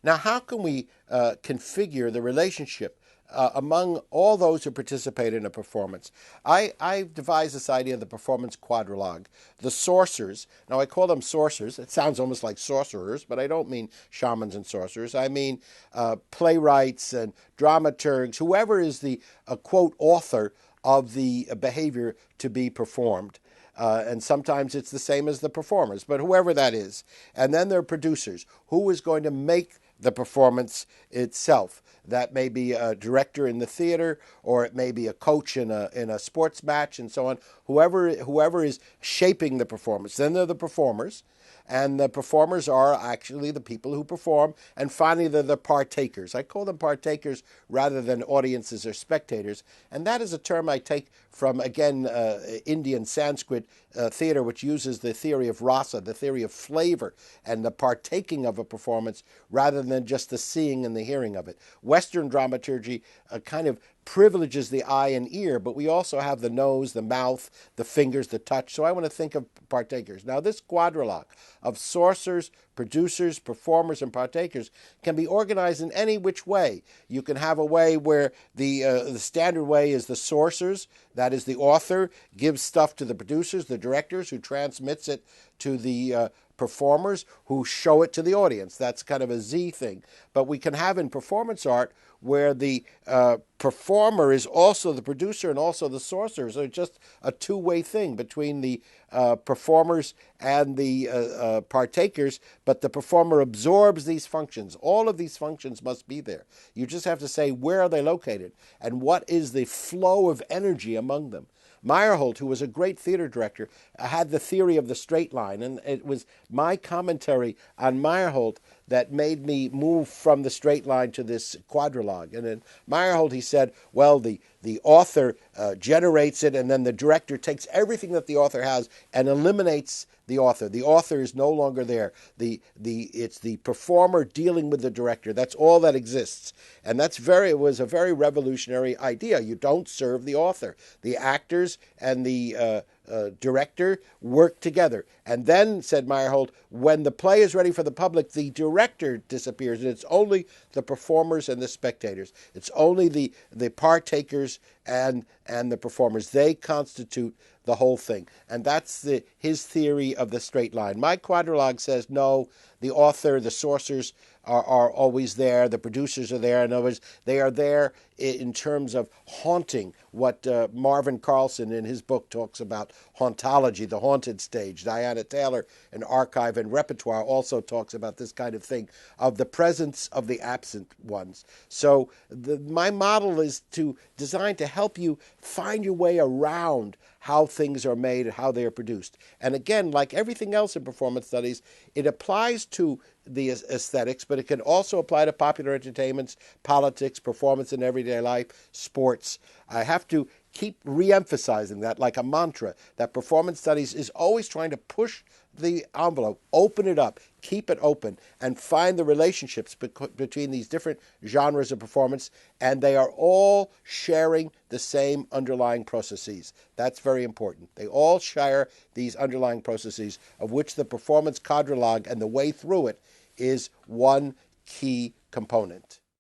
Now, how can we configure the relationship among all those who participate in a performance? I've devised this idea of the performance quadrilogue. The sorcerers, now I call them sorcerers. It sounds almost like sorcerers, but I don't mean shamans and sorcerers. I mean playwrights and dramaturgs, whoever is the, quote, author of the behavior to be performed. And sometimes it's the same as the performers, but whoever that is. And then there are producers. Who is going to make the performance itself? That may be a director in the theater, or it may be a coach in a sports match, and so on. Whoever is shaping the performance. Then there are the performers. And the performers are actually the people who perform. And finally, they're the partakers. I call them partakers rather than audiences or spectators. And that is a term I take from, again, Indian Sanskrit theater, which uses the theory of rasa, the theory of flavor, and the partaking of a performance rather than just the seeing and the hearing of it. Western dramaturgy kind of privileges the eye and ear, but we also have the nose, the mouth, the fingers, the touch. So I want to think of partakers. Now, this quadrilogue of sorcerers, producers, performers, and partakers can be organized in any which way. You can have a way where the standard way is the sorcerers, that is the author, gives stuff to the producers, the directors, who transmits it to the performers, who show it to the audience. That's kind of a Z thing. But we can have in performance art where the performer is also the producer and also the sorcerer. So it's just a two-way thing between the performers and the partakers, but the performer absorbs these functions. All of these functions must be there. You just have to say, where are they located and what is the flow of energy among them? Meyerhold, who was a great theater director, had the theory of the straight line, and it was my commentary on Meyerhold that made me move from the straight line to this quadrilogue. And in Meyerhold, he said, well, the author generates it, and then the director takes everything that the author has and eliminates the author. The author is no longer there. It's the performer dealing with the director. That's all that exists. And it was a very revolutionary idea. You don't serve the author. The actors and the director work together. And then, said Meyerhold, when the play is ready for the public, the director disappears, and it's only the performers and the spectators. It's only the partakers and the performers. They constitute the whole thing. And that's his theory of the straight line. My quadrilogue says, no, the author, the sorcerers are always there. The producers are there. In other words, they are there in terms of haunting, what Marvin Carlson in his book talks about, hauntology, the haunted stage. Diana Taylor in Archive and Repertoire also talks about this kind of thing, of the presence of the absent ones. So my model is designed to help you find your way around how things are made and how they are produced. And again, like everything else in performance studies, it applies to the aesthetics, but it can also apply to popular entertainments, politics, performance in everyday life, sports. I have to keep re-emphasizing that like a mantra, that performance studies is always trying to push the envelope, open it up, keep it open, and find the relationships between these different genres of performance, and they are all sharing the same underlying processes. That's very important. They all share these underlying processes, of which the performance quadrilogue and the way through it is one key component.